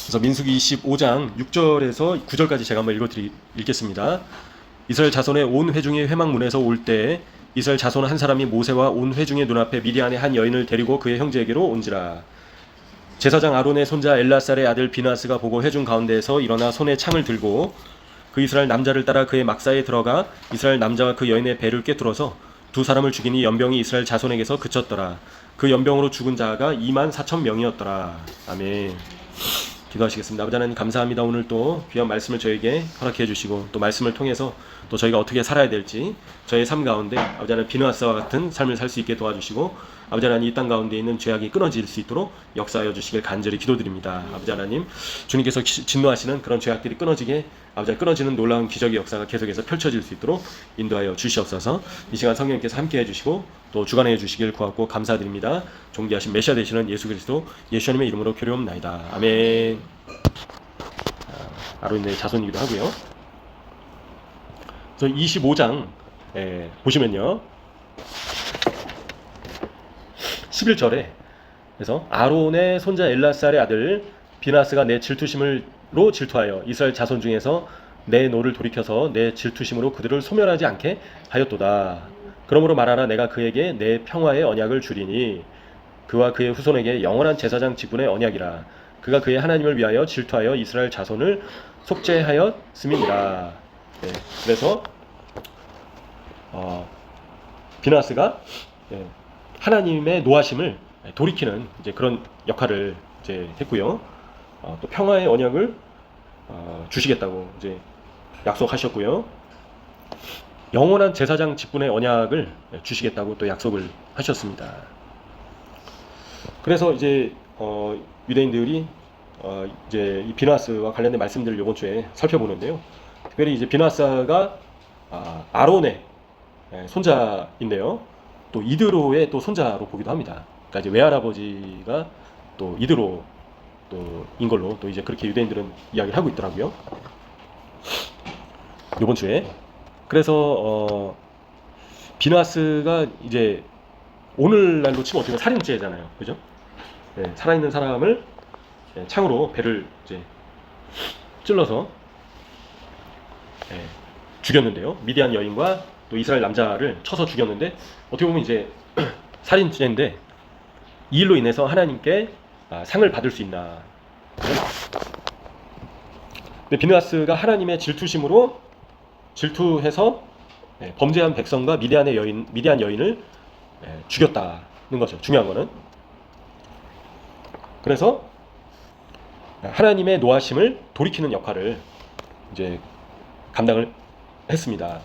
그래서 민수기 25장 6절에서 9절까지 제가 한번 읽겠습니다. 이스라엘 자손의 온 회중이 회막문에서 올 때 이스라엘 자손 한 사람이 모세와 온 회중의 눈앞에 미디안의 한 여인을 데리고 그의 형제에게로 온지라. 제사장 아론의 손자 엘라살의 아들 비나스가 보고 회중 가운데에서 일어나 손에 창을 들고 그 이스라엘 남자를 따라 그의 막사에 들어가 이스라엘 남자와 그 여인의 배를 꿰뚫어서 두 사람을 죽이니 연병이 이스라엘 자손에게서 그쳤더라. 그 연병으로 죽은 자가 24,000명이었더라. 아멘. 기도하시겠습니다. 아버지 하나님 감사합니다. 오늘 또 귀한 말씀을 저에게 허락해 주시고 또 말씀을 통해서 또 저희가 어떻게 살아야 될지 저의 삶 가운데 아버지 하나님 비누아스와 같은 삶을 살 수 있게 도와주시고 아버지 하나님 이 땅 가운데 있는 죄악이 끊어질 수 있도록 역사하여 주시길 간절히 기도드립니다. 아버지 하나님 주님께서 진노하시는 그런 죄악들이 끊어지게 아버지 하나님 끊어지는 놀라운 기적의 역사가 계속해서 펼쳐질 수 있도록 인도하여 주시옵소서. 이 시간 성령님께서 함께해 주시고 또 주관해 주시길 구하고 감사드립니다. 존귀하신 메시아 되시는 예수 그리스도 예수님의 이름으로 교류옵나이다. 아멘. 아론의 자손이기도 하고요. 그래서 25장 보시면요 11절에 그래서 아론의 손자 엘라살의 아들 비나스가 내 질투심으로 질투하여 이스라엘 자손 중에서 내 노를 돌이켜서 내 질투심으로 그들을 소멸하지 않게 하였도다. 그러므로 말하라. 내가 그에게 내 평화의 언약을 주리니 그와 그의 후손에게 영원한 제사장 직분의 언약이라. 그가 그의 하나님을 위하여 질투하여 이스라엘 자손을 속죄하였음이니라. 네, 그래서 비나스가 하나님의 노하심을 돌이키는 이제 그런 역할을 이제 했고요. 또 평화의 언약을 주시겠다고 이제 약속하셨고요. 영원한 제사장 직분의 언약을 주시겠다고 또 약속을 하셨습니다. 그래서 이제 유대인들이 이제 이 비나스와 관련된 말씀들을 이번 주에 살펴보는데요. 특별히 이제 비나스가 아론의 손자인데요. 또 이드로의 또 손자로 보기도 합니다. 그러니까 이제 외할아버지가 또 이드로 또인 걸로 또 이제 그렇게 유대인들은 이야기를 하고 있더라고요. 이번 주에. 그래서 비나스가 이제 오늘날로 치면 어떻게 보면 살인죄잖아요, 그죠? 네, 살아있는 사람을 창으로 배를 이제 찔러서 죽였는데요. 미디안 여인과 또 이스라엘 남자를 쳐서 죽였는데 어떻게 보면 이제 살인죄인데 이 일로 인해서 하나님께 상을 받을 수 있나? 근데 비느하스가 하나님의 질투심으로 질투해서 범죄한 백성과 미디안 여인을 죽였다는 거죠. 중요한 거는. 그래서 하나님의 노하심을 돌이키는 역할을 이제 감당을 했습니다.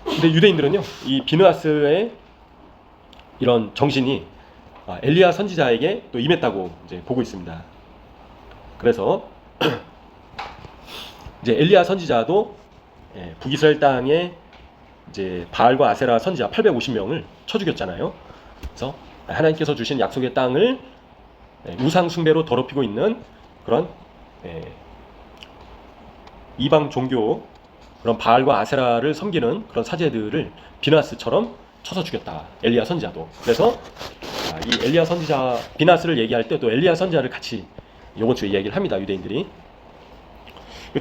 근데 유대인들은요, 이 비느하스의 이런 정신이 엘리야 선지자에게 또 임했다고 이제 보고 있습니다. 그래서 이제 엘리야 선지자도 북이스라엘 땅에 이제 바알과 아세라 선지자 850명을 쳐 죽였잖아요. 그래서 하나님께서 주신 약속의 땅을 우상 숭배로 더럽히고 있는 그런 이방 종교 그런 바알과 아세라를 섬기는 그런 사제들을 비나스처럼 쳐서 죽였다. 엘리야 선지자도. 그래서 이 엘리야 선지자 비나스를 얘기할 때 또 엘리야 선지자를 같이 이번 주에 이야기를 합니다. 유대인들이.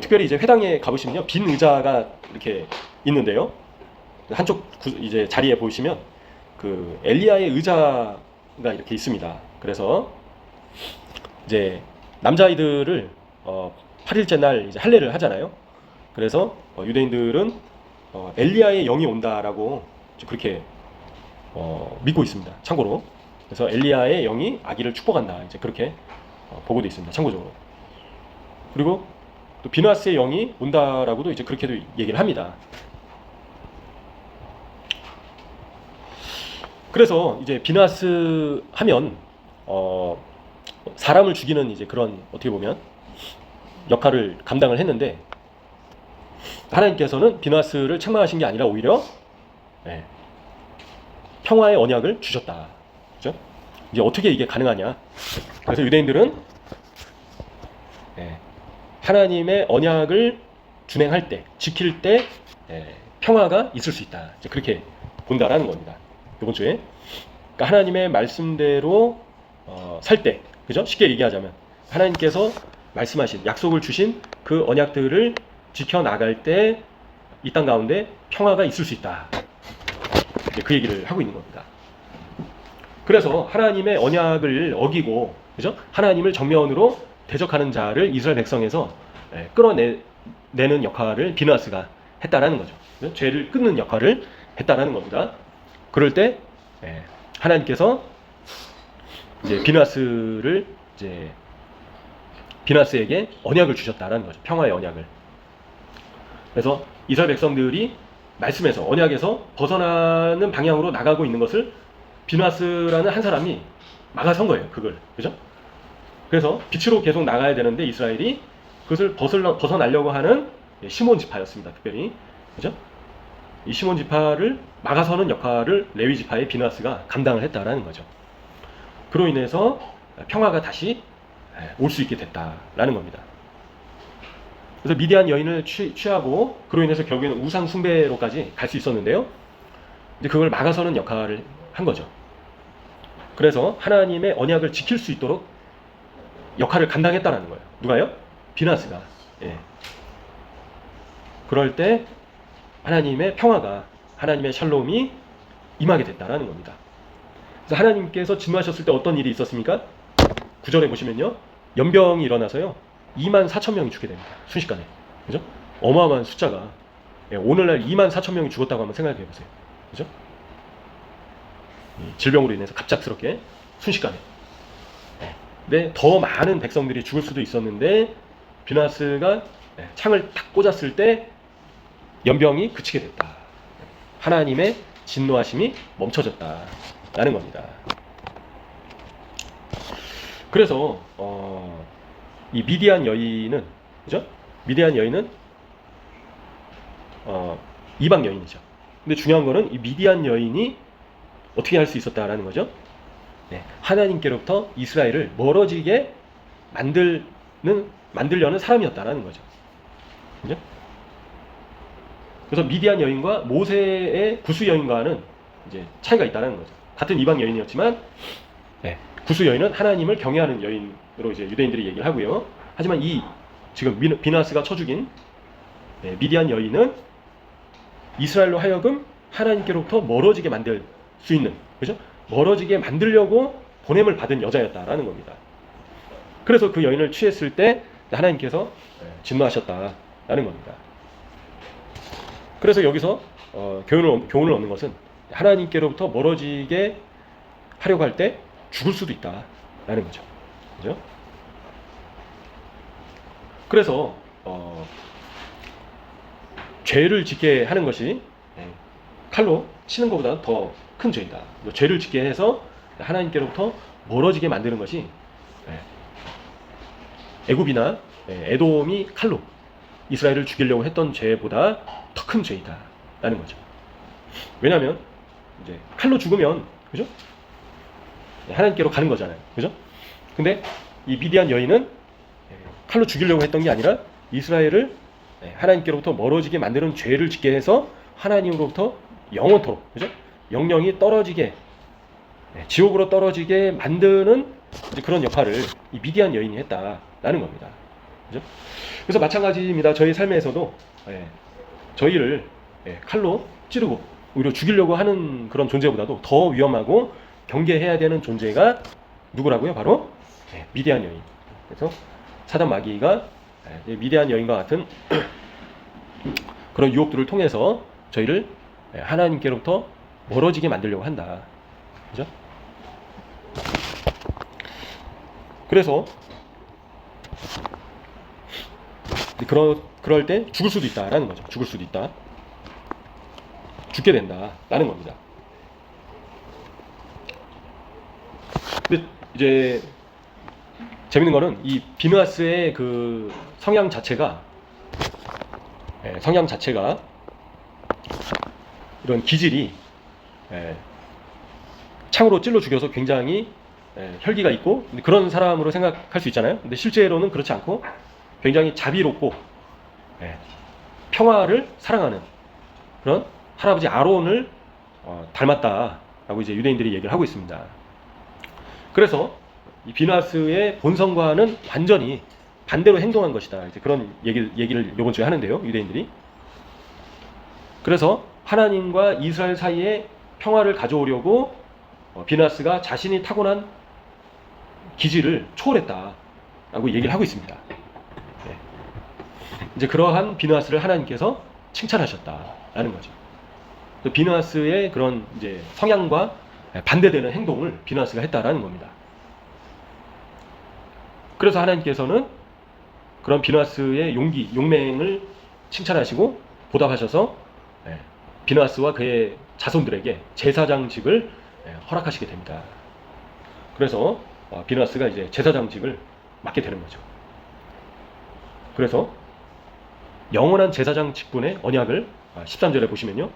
특별히 이제 회당에 가보시면요, 빈 의자가 이렇게 있는데요. 한쪽 이제 자리에 보시면 그 엘리야의 의자가 이렇게 있습니다. 그래서 이제 남자아이들을 8일째 날 이제 할례를 하잖아요. 그래서 유대인들은 엘리야의 영이 온다라고 그렇게 믿고 있습니다. 참고로. 그래서 엘리야의 영이 아기를 축복한다. 이제 그렇게 보고도 있습니다. 참고적으로. 그리고 또 비느하스의 영이 온다라고도 이제 그렇게도 얘기를 합니다. 그래서 이제 비느하스 하면 사람을 죽이는 이제 그런 어떻게 보면 역할을 감당을 했는데 하나님께서는 비느하스를 책망하신 게 아니라 오히려 평화의 언약을 주셨다. 그죠? 이제 어떻게 이게 가능하냐? 그래서 유대인들은 하나님의 언약을 준행할 때, 지킬 때 평화가 있을 수 있다. 이제 그렇게 본다라는 겁니다. 이번 주에. 그러니까 하나님의 말씀대로 살 때, 그죠? 쉽게 얘기하자면 하나님께서 말씀하신 약속을 주신 그 언약들을 지켜나갈 때 이 땅 가운데 평화가 있을 수 있다. 그 얘기를 하고 있는 겁니다. 그래서 하나님의 언약을 어기고, 그죠? 하나님을 정면으로 대적하는 자를 이스라엘 백성에서 끌어내는 역할을 비느하스가 했다라는 거죠. 그죠? 죄를 끊는 역할을 했다라는 겁니다. 그럴 때 하나님께서 이제 비느하스에게 언약을 주셨다라는 거죠. 평화의 언약을. 그래서 이스라엘 백성들이 말씀에서 언약에서 벗어나는 방향으로 나가고 있는 것을 비느하스라는 한 사람이 막아선 거예요. 그걸. 그죠? 그래서 빛으로 계속 나가야 되는데 이스라엘이 그것을 벗어나려고 하는 시몬 지파였습니다. 특별히. 그죠? 이 시몬 지파를 막아서는 역할을 레위 지파의 비느하스가 감당을 했다라는 거죠. 그로 인해서 평화가 다시 올 수 있게 됐다라는 겁니다. 그래서 미디안 여인을 취하고 그로 인해서 결국에는 우상 숭배로까지 갈 수 있었는데요. 이제 그걸 막아서는 역할을 한 거죠. 그래서 하나님의 언약을 지킬 수 있도록 역할을 감당했다라는 거예요. 누가요? 비느하스가. 그럴 때 하나님의 평화가, 하나님의 샬롬이 임하게 됐다라는 겁니다. 그래서 하나님께서 진노하셨을 때 어떤 일이 있었습니까? 9절에 보시면요, 연병이 일어나서요 24,000명이 죽게 됩니다. 순식간에. 그죠? 어마어마한 숫자가. 오늘날 24,000명이 죽었다고 한번 생각해 보세요. 그죠? 질병으로 인해서 갑작스럽게 순식간에. 근데 더 많은 백성들이 죽을 수도 있었는데 비느하스가 창을 탁 꽂았을 때 연병이 그치게 됐다. 하나님의 진노하심이 멈춰졌다라는 겁니다. 그래서 이 미디안 여인은, 그죠? 미디안 여인은 이방 여인이죠. 근데 중요한 거는 이 미디안 여인이 어떻게 할 수 있었다라는 거죠. 하나님께로부터 이스라엘을 멀어지게 만들려는 사람이었다라는 거죠. 그죠? 그래서 미디안 여인과 모세의 구스 여인과는 이제 차이가 있다는 거죠. 같은 이방 여인이었지만 구스 여인은 하나님을 경외하는 여인으로 이제 유대인들이 얘기를 하고요. 하지만 이 지금 비느하스가 쳐 죽인 미디안 여인은 이스라엘로 하여금 하나님께로부터 멀어지게 만들 수 있는, 그죠? 멀어지게 만들려고 보냄을 받은 여자였다라는 겁니다. 그래서 그 여인을 취했을 때 하나님께서 진노하셨다라는 겁니다. 그래서 여기서 교훈을 얻는 것은 하나님께로부터 멀어지게 하려고 할 때 죽을 수도 있다라는 거죠. 그죠? 그래서 죄를 짓게 하는 것이 칼로 치는 것보다 더 큰 죄이다. 죄를 짓게 해서 하나님께로부터 멀어지게 만드는 것이 애굽이나 에돔이 칼로 이스라엘을 죽이려고 했던 죄보다 더 큰 죄이다라는 거죠. 왜냐하면 이제 칼로 죽으면, 그죠? 하나님께로 가는 거잖아요. 그죠? 근데 이 미디안 여인은 칼로 죽이려고 했던 게 아니라 이스라엘을 하나님께로부터 멀어지게 만드는 죄를 짓게 해서 하나님으로부터 영원토록, 그죠? 영영이 떨어지게, 지옥으로 떨어지게 만드는 그런 역할을 이 미디안 여인이 했다라는 겁니다. 그죠? 그래서 마찬가지입니다. 저희 삶에서도 저희를 칼로 찌르고 오히려 죽이려고 하는 그런 존재보다도 더 위험하고 경계해야 되는 존재가 누구라고요? 바로 미디안 여인. 그래서 사단 마귀가 미디안 여인과 같은 그런 유혹들을 통해서 저희를 하나님께로부터 멀어지게 만들려고 한다. 그죠? 그래서 그럴 때 죽을 수도 있다라는 거죠. 죽을 수도 있다. 죽게 된다라는 겁니다. 근데 이제 재밌는 거는 이 비느하스의 그 성향 자체가 이런 기질이 창으로 찔러 죽여서 굉장히 혈기가 있고 그런 사람으로 생각할 수 있잖아요. 근데 실제로는 그렇지 않고 굉장히 자비롭고 평화를 사랑하는 그런 할아버지 아론을 닮았다라고 이제 유대인들이 얘기를 하고 있습니다. 그래서 이 비누아스의 본성과는 완전히 반대로 행동한 것이다. 이제 그런 얘기를 이번 주에 하는데요, 유대인들이. 그래서 하나님과 이스라엘 사이에 평화를 가져오려고 비누아스가 자신이 타고난 기질을 초월했다라고 얘기를 하고 있습니다. 네. 이제 그러한 비누아스를 하나님께서 칭찬하셨다라는 거죠. 비누아스의 그런 이제 성향과 반대되는 행동을 비누아스가 했다라는 겁니다. 그래서 하나님께서는 그런 비누아스의 용맹을 칭찬하시고 보답하셔서 비누아스와 그의 자손들에게 제사장직을 허락하시게 됩니다. 그래서 비누아스가 이제 제사장직을 맡게 되는 거죠. 그래서 영원한 제사장 직분의 언약을 13절에 보시면요,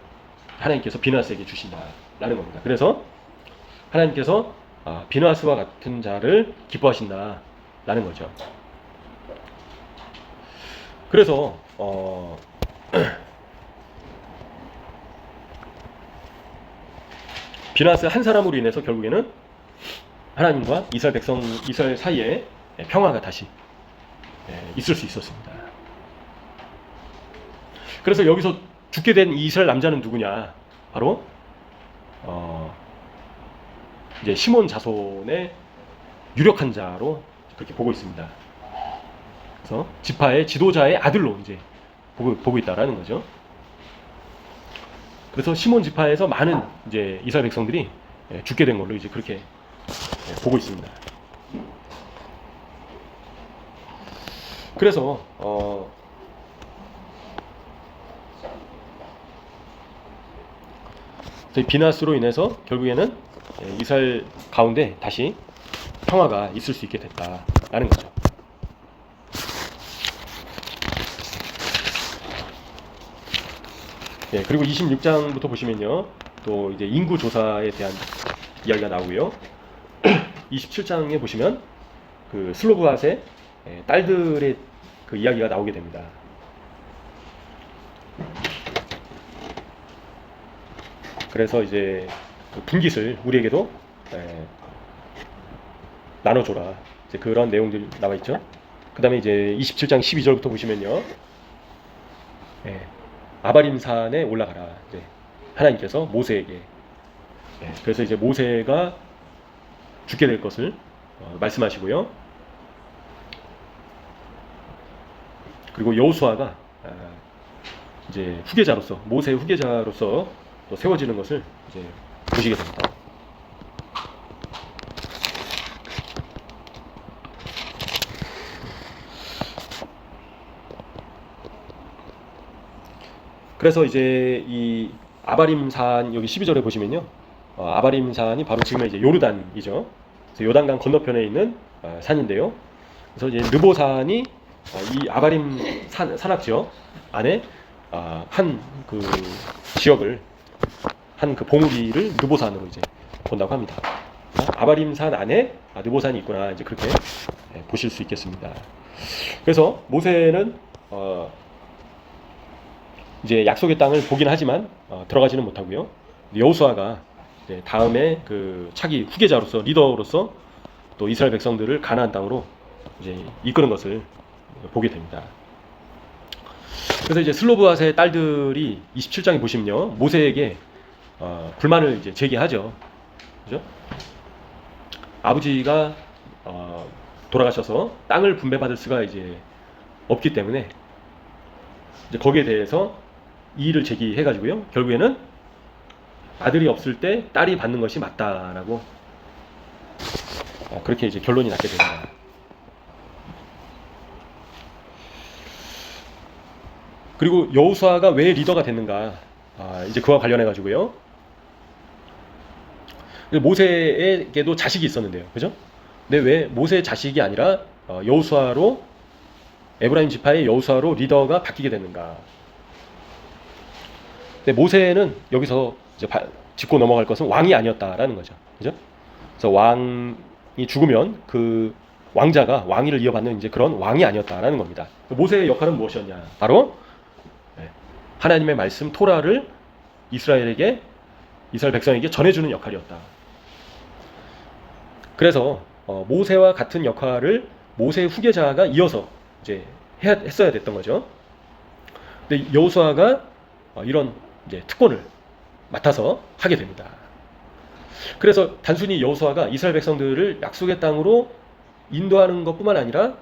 하나님께서 비누아스에게 주신다라는 겁니다. 그래서 하나님께서 비누아스와 같은 자를 기뻐하신다라는 거죠. 그래서 비누아스 한 사람으로 인해서 결국에는 하나님과 이스라엘 사이에 평화가 다시 있을 수 있었습니다. 그래서 여기서 죽게 된 이스라엘 남자는 누구냐? 바로 이제 시몬 자손의 유력한 자로 그렇게 보고 있습니다. 그래서 지파의 지도자의 아들로 이제 보고 있다라는 거죠. 그래서 시몬 지파에서 많은 이제 이스라엘 백성들이 죽게 된 걸로 이제 그렇게 보고 있습니다. 그래서 비누아스로 인해서 결국에는 이스라엘 가운데 다시 평화가 있을 수 있게 됐다라는 거죠. 그리고 26장부터 보시면요, 또 이제 인구 조사에 대한 이야기가 나오고요. 27장에 보시면 그 슬로브앗의 딸들의 그 이야기가 나오게 됩니다. 그래서 이제 그 분깃을 우리에게도 나눠줘라, 이제 그런 내용들이 나와 있죠. 그 다음에 이제 27장 12절부터 보시면요, 아바림 산에 올라가라, 이제 하나님께서 모세에게, 그래서 이제 모세가 죽게 될 것을 말씀하시고요. 그리고 여호수아가 이제 후계자로서, 모세의 후계자로서 또 세워지는 것을 이제 보시게 됩니다. 그래서 이제 이 아바림산, 여기 12절에 보시면요, 아바림산이 바로 지금의 이제 요르단이죠. 그래서 요단강 건너편에 있는 산인데요. 그래서 이제 느보산이 이 아바림 산악지역 안에 한 그 지역을, 한 그 봉우리를 느보산으로 이제 본다고 합니다. 아바림산 안에 느보산이 있구나, 이제 그렇게 보실 수 있겠습니다. 그래서 모세는 이제 약속의 땅을 보긴 하지만 들어가지는 못하고요. 여호수아가 다음에 그 차기 후계자로서, 리더로서 또 이스라엘 백성들을 가나안 땅으로 이제 이끄는 것을 보게 됩니다. 그래서 이제 슬로브앗의 딸들이 27장에 보시면요, 모세에게 불만을 이제 제기하죠. 그죠? 아버지가 돌아가셔서 땅을 분배받을 수가 이제 없기 때문에 이제 거기에 대해서 이의를 제기해가지고요, 결국에는 아들이 없을 때 딸이 받는 것이 맞다라고 그렇게 이제 결론이 났게 됩니다. 그리고 여호수아가 왜 리더가 됐는가, 이제 그와 관련해 가지고요, 모세에게도 자식이 있었는데요, 그죠? 근데 왜 모세의 자식이 아니라 여호수아로, 에브라임 지파의 여호수아로 리더가 바뀌게 됐는가? 근데 모세는 여기서 이제 짚고 넘어갈 것은 왕이 아니었다라는 거죠, 그죠? 그래서 왕이 죽으면 그 왕자가 왕위를 이어받는 이제 그런 왕이 아니었다라는 겁니다. 모세의 역할은 무엇이었냐? 바로 하나님의 말씀 토라를 이스라엘 백성에게 전해주는 역할이었다. 그래서 모세와 같은 역할을 모세의 후계자가 이어서 이제 했어야 됐던 거죠. 근데 여호수아가 이런 이제 특권을 맡아서 하게 됩니다. 그래서 단순히 여호수아가 이스라엘 백성들을 약속의 땅으로 인도하는 것뿐만 아니라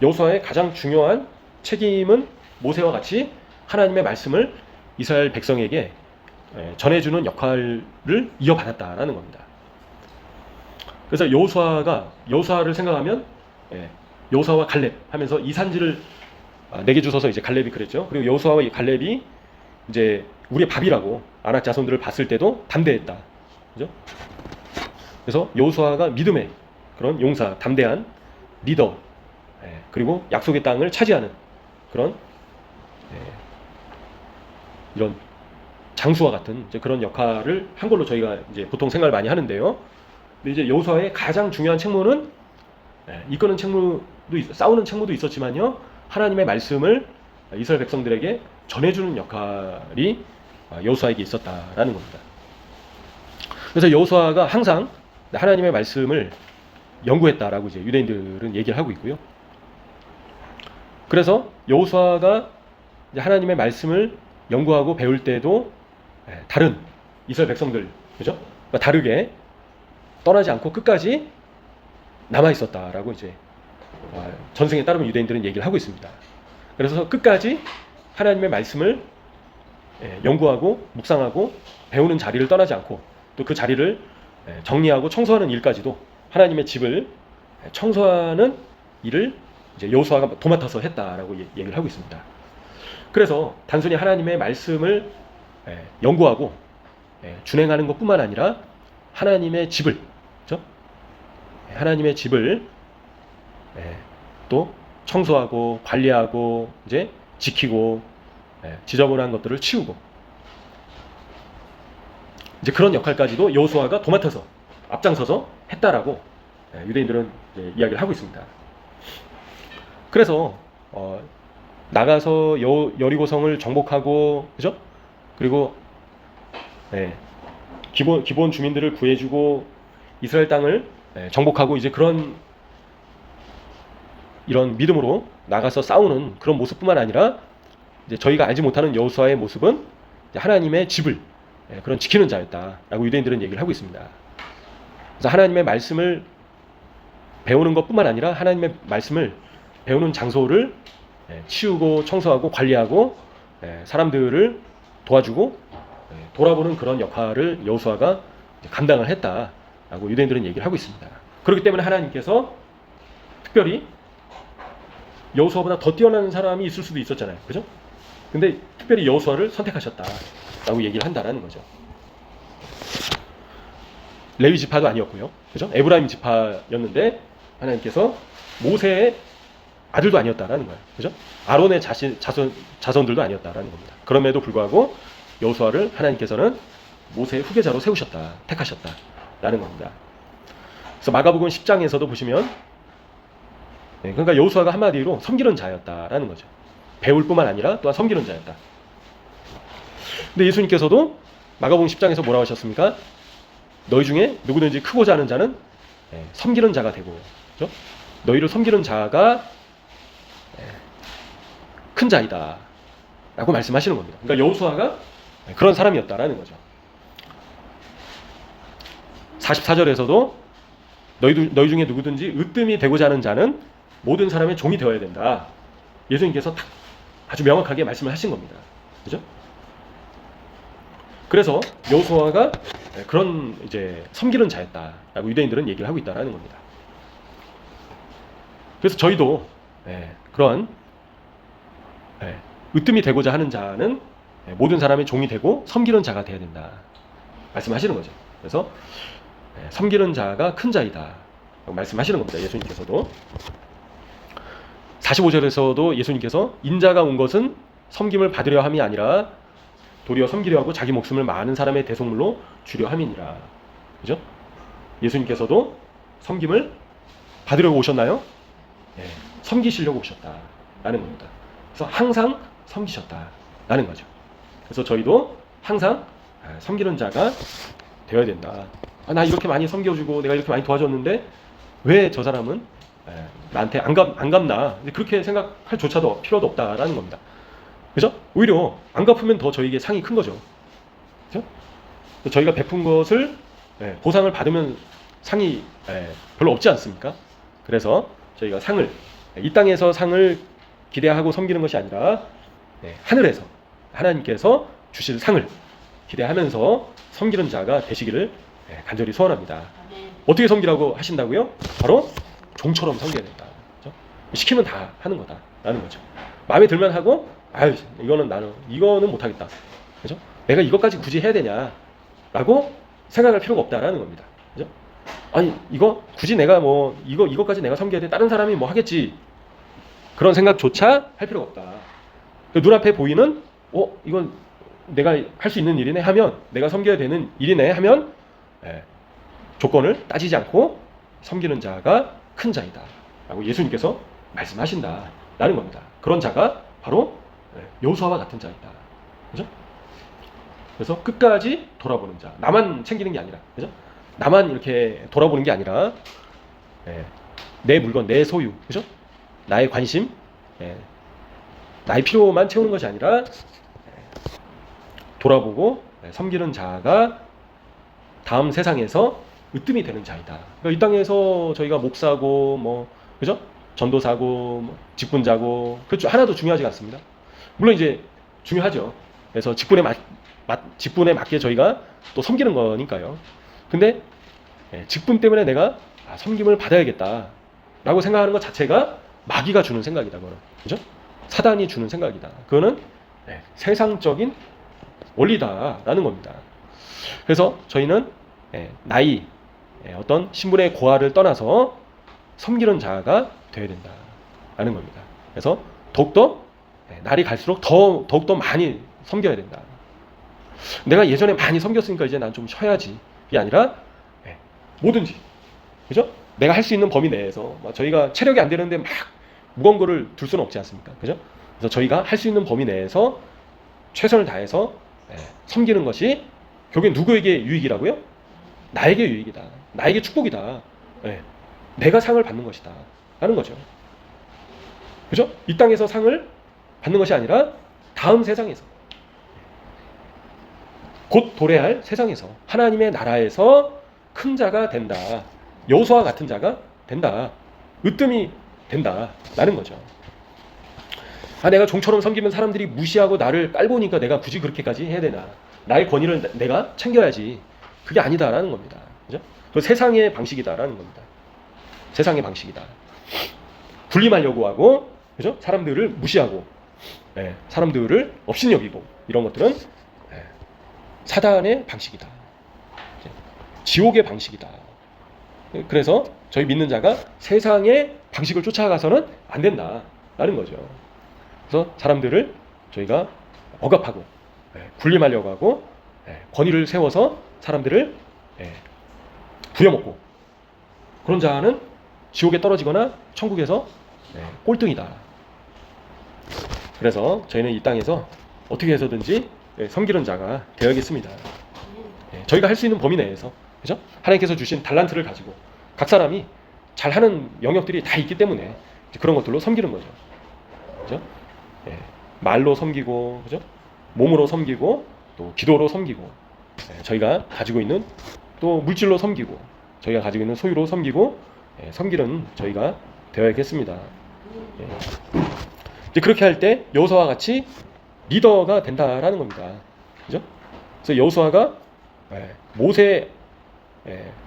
여호수아의 가장 중요한 책임은 모세와 같이 하나님의 말씀을 이스라엘 백성에게 전해주는 역할을 이어받았다라는 겁니다. 그래서 여호수아를 생각하면 여호수아와 갈렙 하면서 이 산지를 내게 주셔서 이제 갈렙이 그랬죠. 그리고 여호수아와 이 갈렙이 이제 우리의 밥이라고 아낙 자손들을 봤을 때도 담대했다. 그죠? 그래서 여호수아가 믿음의 그런 용사, 담대한 리더, 그리고 약속의 땅을 차지하는 그런 이런 장수와 같은 이제 그런 역할을 한 걸로 저희가 이제 보통 생각을 많이 하는데요. 근데 이제 여호수아의 가장 중요한 책무는 이끄는 책무도 싸우는 책무도 있었지만요, 하나님의 말씀을 이스라엘 백성들에게 전해주는 역할이 여호수아에게 있었다라는 겁니다. 그래서 여호수아가 항상 하나님의 말씀을 연구했다라고 이제 유대인들은 얘기를 하고 있고요. 그래서 여호수아가 하나님의 말씀을 연구하고 배울 때도 다른 이스라엘 백성들, 그죠? 그러니까 다르게 떠나지 않고 끝까지 남아 있었다라고 이제 전승에 따르면 유대인들은 얘기를 하고 있습니다. 그래서 끝까지 하나님의 말씀을 연구하고 묵상하고 배우는 자리를 떠나지 않고 또 그 자리를 정리하고 청소하는 일까지도 하나님의 집을 청소하는 일을 이제 여호수아가 도맡아서 했다라고 얘기를 하고 있습니다. 그래서 단순히 하나님의 말씀을 연구하고 준행하는 것뿐만 아니라 하나님의 집을, 그렇죠? 하나님의 집을 또 청소하고 관리하고 이제 지키고 지저분한 것들을 치우고 이제 그런 역할까지도 여호수아가 도맡아서 앞장서서 했다라고 유대인들은 이야기를 하고 있습니다. 그래서 나가서 여리고성을 정복하고, 그죠? 그리고 기본 주민들을 구해주고 이스라엘 땅을 정복하고 이제 이런 믿음으로 나가서 싸우는 그런 모습뿐만 아니라 이제 저희가 알지 못하는 여호수아의 모습은 하나님의 집을 그런 지키는 자였다라고 유대인들은 얘기를 하고 있습니다. 그래서 하나님의 말씀을 배우는 것뿐만 아니라 하나님의 말씀을 배우는 장소를 치우고 청소하고 관리하고 사람들을 도와주고 돌아보는 그런 역할을 여호수아가 감당을 했다라고 유대인들은 얘기를 하고 있습니다. 그렇기 때문에 하나님께서 특별히 여호수아보다 더 뛰어난 사람이 있을 수도 있었잖아요. 그죠? 근데 특별히 여호수아를 선택하셨다라고 얘기를 한다라는 거죠. 레위 지파도 아니었고요. 그죠? 에브라임 지파였는데 하나님께서 모세의 아들도 아니었다라는 거예요. 그죠? 아론의 자손들도 아니었다라는 겁니다. 그럼에도 불구하고 여호수아를 하나님께서는 모세의 후계자로 세우셨다, 택하셨다라는 겁니다. 그래서 마가복음 10장에서도 보시면 그러니까 여호수아가 한마디로 섬기는 자였다라는 거죠. 배울 뿐만 아니라 또한 섬기는 자였다. 근데 예수님께서도 마가복음 10장에서 뭐라고 하셨습니까? 너희 중에 누구든지 크고자 하는 자는 섬기는 자가 되고, 그렇죠? 너희를 섬기는 자가 큰 자이다 라고 말씀하시는 겁니다. 그러니까 여호수아가 그런 사람이었다라는 거죠. 44절에서도 너희 중에 누구든지 으뜸이 되고자 하는 자는 모든 사람의 종이 되어야 된다. 예수님께서 아주 명확하게 말씀을 하신 겁니다. 그죠? 그래서 여호수아가 그런 이제 섬기는 자였다라고 유대인들은 얘기를 하고 있다라는 겁니다. 그래서 저희도 그러한 으뜸이 되고자 하는 자는 모든 사람의 종이 되고 섬기는 자가 되어야 된다 말씀하시는 거죠. 그래서 섬기는 자가 큰 자이다 말씀하시는 겁니다. 예수님께서도 45절에서도 예수님께서 인자가 온 것은 섬김을 받으려 함이 아니라 도리어 섬기려 하고 자기 목숨을 많은 사람의 대속물로 주려 함이니라. 그죠? 예수님께서도 섬김을 받으려고 오셨나요? 섬기시려고 오셨다라는 겁니다. 그래서 항상 섬기셨다라는 거죠. 그래서 저희도 항상 섬기는 자가 되어야 된다. 나 이렇게 많이 섬겨주고 내가 이렇게 많이 도와줬는데 왜 저 사람은 나한테 안 갚나? 그렇게 생각할 조차도 필요도 없다라는 겁니다. 그죠? 오히려 안 갚으면 더 저에게 상이 큰 거죠. 그죠? 저희가 베푼 것을 보상을 받으면 상이 별로 없지 않습니까? 그래서 저희가 상을 이 땅에서 상을 기대하고 섬기는 것이 아니라 하늘에서 하나님께서 주실 상을 기대하면서 섬기는 자가 되시기를 간절히 소원합니다. 어떻게 섬기라고 하신다고요? 바로 종처럼 섬겨야 된다. 그렇죠? 시키면 다 하는 거다라는 거죠. 마음에 들면 하고, 아유 이거는 못하겠다. 그죠? 내가 이것까지 굳이 해야 되냐라고 생각할 필요가 없다라는 겁니다. 그죠? 아니 이거 굳이 내가 뭐 이것까지 내가 섬겨야 돼. 다른 사람이 뭐 하겠지. 그런 생각조차 할 필요가 없다. 눈앞에 보이는 이건 내가 할 수 있는 일이네 하면, 내가 섬겨야 되는 일이네 하면 조건을 따지지 않고 섬기는 자가 큰 자이다 라고 예수님께서 말씀하신다라는 겁니다. 그런 자가 바로 여호수아와 같은 자이다. 그죠? 그래서 끝까지 돌아보는 자. 나만 챙기는 게 아니라, 그죠? 나만 이렇게 돌아보는 게 아니라 내 물건, 내 소유, 그죠? 나의 관심, 나의 필요만 채우는 것이 아니라 돌아보고 섬기는 자가 다음 세상에서 으뜸이 되는 자이다. 그러니까 이 땅에서 저희가 목사고 뭐 그죠? 전도사고 뭐 직분자고 그렇죠. 하나도 중요하지 않습니다. 물론 이제 중요하죠. 그래서 직분에 맞게 저희가 또 섬기는 거니까요. 근데 직분 때문에 내가 섬김을 받아야겠다라고 생각하는 것 자체가 마귀가 주는 생각이다. 그거는. 그죠? 사단이 주는 생각이다. 그거는 세상적인 원리다라는 겁니다. 그래서 저희는 나이, 어떤 신분의 고하를 떠나서 섬기는 자가 되어야 된다라는 겁니다. 그래서 더욱더 날이 갈수록 더욱더 많이 섬겨야 된다. 내가 예전에 많이 섬겼으니까 이제 난 좀 쉬어야지. 이게 아니라 뭐든지, 그죠? 내가 할 수 있는 범위 내에서 저희가 체력이 안 되는데 막 무거운 거를 둘 수는 없지 않습니까? 그죠? 그래서 저희가 할 수 있는 범위 내에서 최선을 다해서 섬기는 것이 결국엔 누구에게 유익이라고요? 나에게 유익이다. 나에게 축복이다. 내가 상을 받는 것이다. 라는 거죠. 그죠? 이 땅에서 상을 받는 것이 아니라 다음 세상에서, 곧 도래할 세상에서, 하나님의 나라에서 큰 자가 된다. 여호수아와 같은 자가 된다. 으뜸이 된다. 라는 거죠. 내가 종처럼 섬기면 사람들이 무시하고 나를 깔보니까 내가 굳이 그렇게까지 해야 되나. 나의 권위를 내가 챙겨야지. 그게 아니다라는 겁니다. 그죠? 그 세상의 방식이다라는 겁니다. 세상의 방식이다. 군림하려고 하고, 그죠? 사람들을 무시하고, 사람들을 업신여기고, 이런 것들은 사단의 방식이다. 지옥의 방식이다. 그래서 저희 믿는 자가 세상의 방식을 쫓아가서는 안 된다라는 거죠. 그래서 사람들을 저희가 억압하고 군림하려고 하고 권위를 세워서 사람들을 부려먹고, 그런 자는 지옥에 떨어지거나 천국에서 꼴등이다. 그래서 저희는 이 땅에서 어떻게 해서든지 섬기는 자가 되어야겠습니다. 저희가 할 수 있는 범위 내에서, 그죠? 하나님께서 주신 달란트를 가지고 각 사람이 잘하는 영역들이 다 있기 때문에 그런 것들로 섬기는 거죠. 그죠? 말로 섬기고, 그죠? 몸으로 섬기고, 또 기도로 섬기고, 저희가 가지고 있는 또 물질로 섬기고, 저희가 가지고 있는 소유로 섬기고, 섬기는 저희가 되어야겠습니다. 이제 그렇게 할 때 여호수아와 같이 리더가 된다라는 겁니다. 그죠? 그래서 여호수아가 모세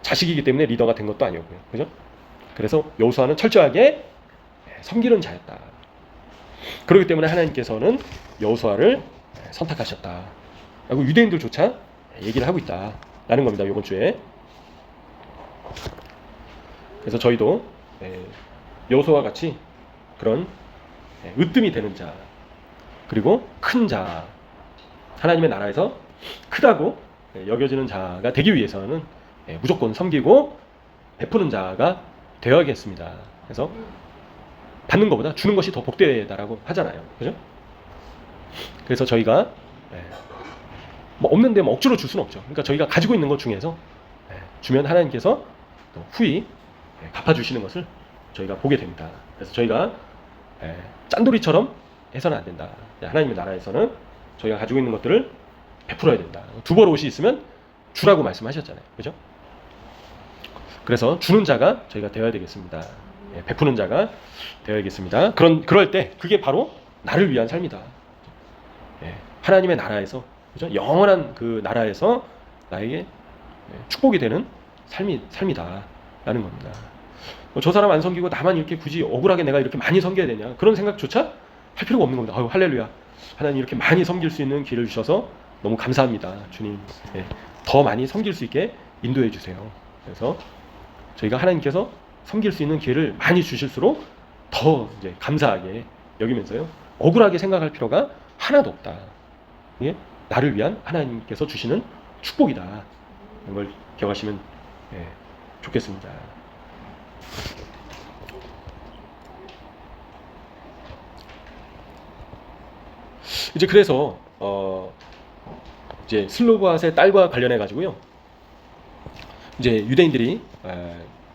자식이기 때문에 리더가 된 것도 아니었고요. 그죠? 그래서 여호수아는 철저하게 섬기는 자였다. 그렇기 때문에 하나님께서는 여호수아를 선택하셨다 라고 유대인들조차 얘기를 하고 있다라는 겁니다. 이번 주에. 그래서 저희도 여호수아와 같이 그런 으뜸이 되는 자, 그리고 큰 자, 하나님의 나라에서 크다고 여겨지는 자가 되기 위해서는 무조건 섬기고 베푸는 자가 되어야겠습니다. 그래서 받는 것보다 주는 것이 더 복되다라고 하잖아요. 그죠? 그래서 저희가 뭐 없는데 뭐 억지로 줄 수는 없죠. 그러니까 저희가 가지고 있는 것 중에서 주면 하나님께서 또 후히 갚아주시는 것을 저희가 보게 됩니다. 그래서 저희가 짠돌이처럼 해서는 안 된다. 하나님의 나라에서는 저희가 가지고 있는 것들을 베풀어야 된다. 두 벌 옷이 있으면 주라고 말씀하셨잖아요. 그죠? 그래서 주는 자가 저희가 되어야 되겠습니다. 베푸는 자가 되어야겠습니다. 그럴 때 그게 바로 나를 위한 삶이다. 하나님의 나라에서, 그죠? 영원한 그 나라에서 나에게 축복이 되는 삶이다라는 겁니다. 저 사람 안 섬기고 나만 이렇게 굳이 억울하게 내가 이렇게 많이 섬겨야 되냐, 그런 생각조차 할 필요가 없는 겁니다. 할렐루야. 하나님 이렇게 많이 섬길 수 있는 길을 주셔서 너무 감사합니다. 주님, 더 많이 섬길 수 있게 인도해 주세요. 그래서 저희가 하나님께서 섬길 수 있는 기회를 많이 주실수록 더 이제 감사하게 여기면서요, 억울하게 생각할 필요가 하나도 없다. 이게 나를 위한 하나님께서 주시는 축복이다. 이런 걸 기억하시면 좋겠습니다. 이제 그래서 이제 슬로바앗의 딸과 관련해 가지고요, 이제 유대인들이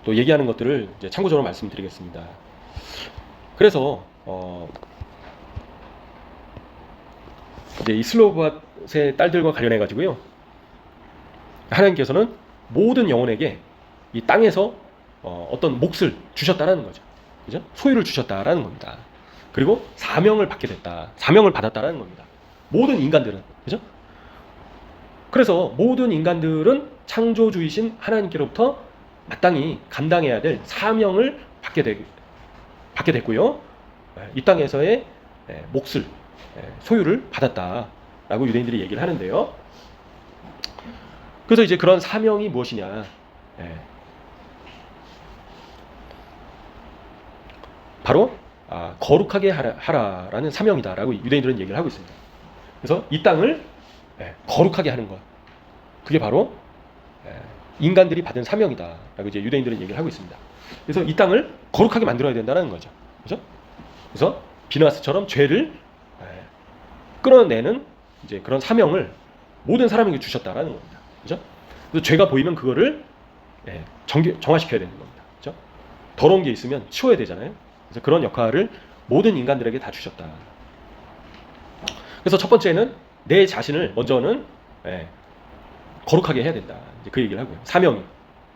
또 얘기하는 것들을 이제 참고적으로 말씀드리겠습니다. 그래서 이제 이 슬로바앗의 딸들과 관련해 가지고요, 하나님께서는 모든 영혼에게 이 땅에서 어떤 몫을 주셨다라는 거죠. 그죠? 소유를 주셨다라는 겁니다. 그리고 사명을 받았다라는 겁니다. 모든 인간들은, 그죠? 그래서 모든 인간들은 창조주이신 하나님께로부터 마땅히 감당해야 될 사명을 받게 됐고요. 이 땅에서의 몫을, 소유를 받았다라고 유대인들이 얘기를 하는데요. 그래서 이제 그런 사명이 무엇이냐? 바로 거룩하게 하라라는 사명이다라고 유대인들은 얘기를 하고 있습니다. 그래서 이 땅을 거룩하게 하는 것, 그게 바로 인간들이 받은 사명이다라고 이제 유대인들은 얘기를 하고 있습니다. 그래서 이 땅을 거룩하게 만들어야 된다는 거죠. 그죠? 그래서 비누아스처럼 죄를 끌어내는 이제 그런 사명을 모든 사람에게 주셨다라는 겁니다. 그죠? 그래서 죄가 보이면 그거를 정화시켜야 되는 겁니다. 그죠? 더러운 게 있으면 치워야 되잖아요. 그래서 그런 역할을 모든 인간들에게 다 주셨다. 그래서 첫 번째는 내 자신을 먼저는 거룩하게 해야 된다. 이제 그 얘기를 하고요. 사명이.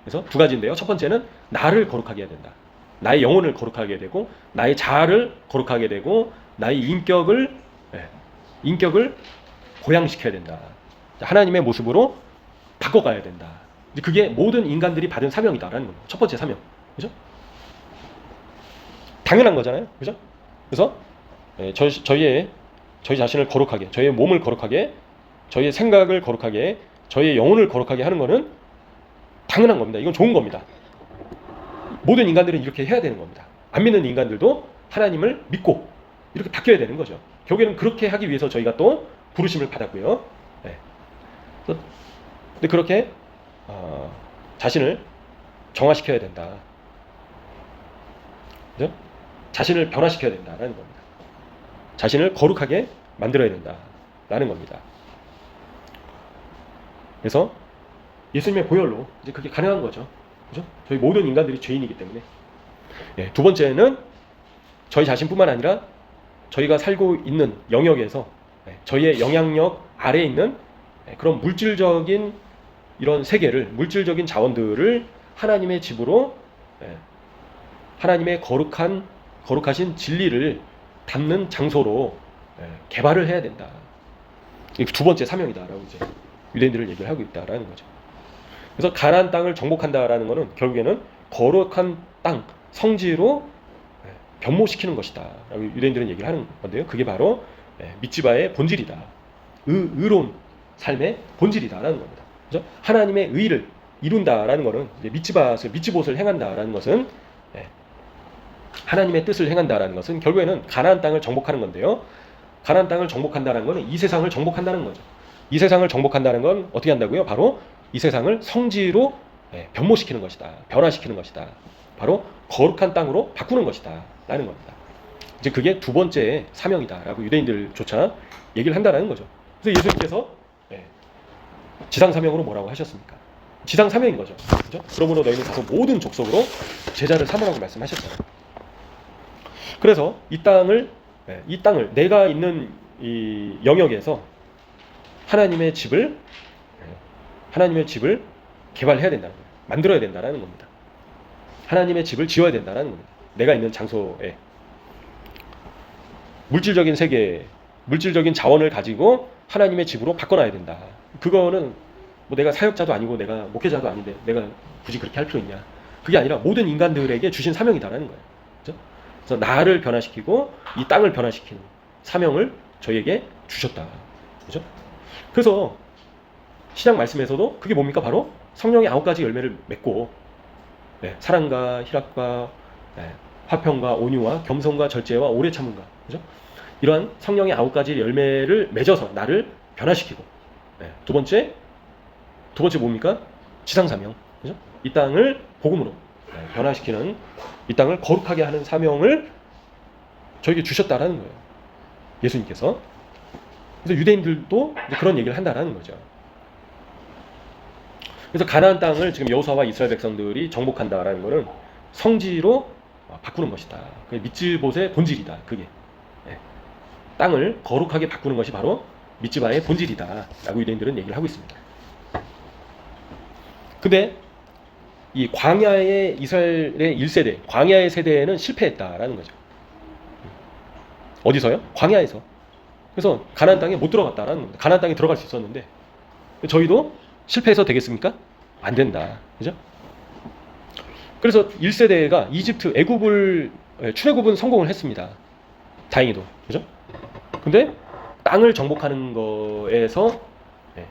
그래서 두 가지인데요. 첫 번째는 나를 거룩하게 해야 된다. 나의 영혼을 거룩하게 되고, 나의 자아를 거룩하게 되고, 나의 인격을 고양시켜야 된다. 하나님의 모습으로 바꿔가야 된다. 이제 그게 모든 인간들이 받은 사명이다라는 겁니다. 첫 번째 사명. 그죠? 당연한 거잖아요. 그죠? 그래서 저희 자신을 거룩하게, 저희의 몸을 거룩하게, 저희의 생각을 거룩하게, 저희의 영혼을 거룩하게 하는 거는 당연한 겁니다. 이건 좋은 겁니다. 모든 인간들은 이렇게 해야 되는 겁니다. 안 믿는 인간들도 하나님을 믿고 이렇게 바뀌어야 되는 거죠. 결국에는 그렇게 하기 위해서 저희가 또 부르심을 받았고요. 근데 그렇게 자신을 정화시켜야 된다. 그죠? 자신을 변화시켜야 된다라는 겁니다. 자신을 거룩하게 만들어야 된다라는 겁니다. 그래서 예수님의 보혈로 이제 그게 가능한 거죠. 그죠? 저희 모든 인간들이 죄인이기 때문에. 두 번째는 저희 자신뿐만 아니라 저희가 살고 있는 영역에서 저희의 영향력 아래에 있는 그런 물질적인 이런 세계를, 물질적인 자원들을 하나님의 집으로, 하나님의 거룩하신 진리를 담는 장소로 개발을 해야 된다. 이게 두 번째 사명이다라고 이제 유대인들을 얘기를 하고 있다라는 거죠. 그래서 가나안 땅을 정복한다라는 것은 결국에는 거룩한 땅, 성지로 변모시키는 것이다 라고 유대인들은 얘기를 하는 건데요. 그게 바로 미츠바의 본질이다. 의로운 삶의 본질이다라는 겁니다. 그죠? 하나님의 의를 이룬다라는 것은 미츠봇을 행한다라는 것은, 하나님의 뜻을 행한다라는 것은 결국에는 가나안 땅을 정복하는 건데요. 가나안 땅을 정복한다는 것은 이 세상을 정복한다는 거죠. 이 세상을 정복한다는 건 어떻게 한다고요? 바로 이 세상을 성지로 변모시키는 것이다. 변화시키는 것이다. 바로 거룩한 땅으로 바꾸는 것이다 라는 겁니다. 이제 그게 두 번째 사명이다 라고 유대인들조차 얘기를 한다는 거죠. 그래서 예수님께서 지상 사명으로 뭐라고 하셨습니까? 지상 사명인 거죠. 그죠? 그러므로 너희는 가서 모든 족속으로 제자를 삼으라고 말씀하셨잖아요. 그래서 이 땅을 내가 있는 이 영역에서 하나님의 집을 개발해야 된다는 거예요. 만들어야 된다는 겁니다. 하나님의 집을 지어야 된다는 겁니다. 내가 있는 장소에 물질적인 세계, 물질적인 자원을 가지고 하나님의 집으로 바꿔놔야 된다. 그거는 뭐 내가 사역자도 아니고 내가 목회자도 아닌데 내가 굳이 그렇게 할 필요 있냐? 그게 아니라 모든 인간들에게 주신 사명이다라는 거예요. 그렇죠? 그래서 나를 변화시키고 이 땅을 변화시키는 사명을 저희에게 주셨다. 그렇죠? 그래서 신약 말씀에서도 그게 뭡니까? 바로 성령의 9가지 열매를 맺고 사랑과 희락과 화평과 온유와 겸손과 절제와 오래 참음과, 그죠? 이러한 성령의 9가지 열매를 맺어서 나를 변화시키고, 두 번째 뭡니까? 지상 사명, 그죠? 이 땅을 복음으로 변화시키는, 이 땅을 거룩하게 하는 사명을 저에게 주셨다라는 거예요. 예수님께서. 그래서 유대인들도 그런 얘기를 한다라는 거죠. 그래서 가나안 땅을 지금 여호수아와 이스라엘 백성들이 정복한다라는 것은 성지로 바꾸는 것이다. 그게 미츠봇의 본질이다. 그게 땅을 거룩하게 바꾸는 것이 바로 미츠바의 본질이다 라고 유대인들은 얘기를 하고 있습니다. 근데 이 광야의 이스라엘의 1세대, 광야의 세대에는 실패했다라는 거죠. 어디서요? 광야에서. 그래서 가나안 땅에 못 들어갔다라는 겁니다. 가나안 땅에 들어갈 수 있었는데 저희도 실패해서 되겠습니까? 안 된다. 그죠? 그래서 1세대가 이집트, 애굽을 출애굽은 성공을 했습니다. 다행히도. 그죠? 근데 땅을 정복하는 거에서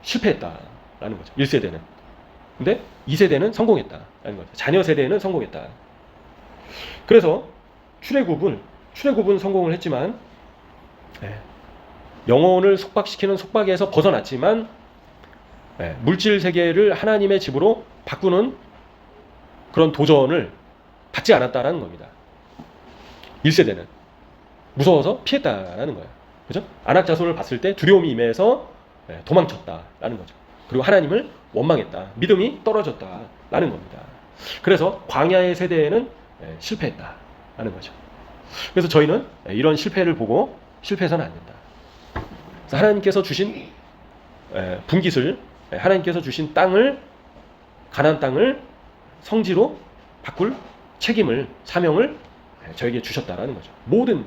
실패했다라는 거죠. 1세대는. 근데 2세대는 성공했다라는 거죠. 자녀 세대는 성공했다. 그래서 출애굽은 성공을 했지만 영혼을 속박시키는 속박에서 벗어났지만 물질 세계를 하나님의 집으로 바꾸는 그런 도전을 받지 않았다라는 겁니다. 1세대는 무서워서 피했다라는 거예요. 그죠? 안악자손을 봤을 때 두려움이 임해서 도망쳤다라는 거죠. 그리고 하나님을 원망했다. 믿음이 떨어졌다라는 겁니다. 그래서 광야의 세대에는 실패했다라는 거죠. 그래서 저희는 이런 실패를 보고 실패해서는 안 된다. 그래서 하나님께서 주신 분깃을, 하나님께서 주신 땅을, 가나안 땅을 성지로 바꿀 책임을, 사명을 저에게 주셨다라는 거죠. 모든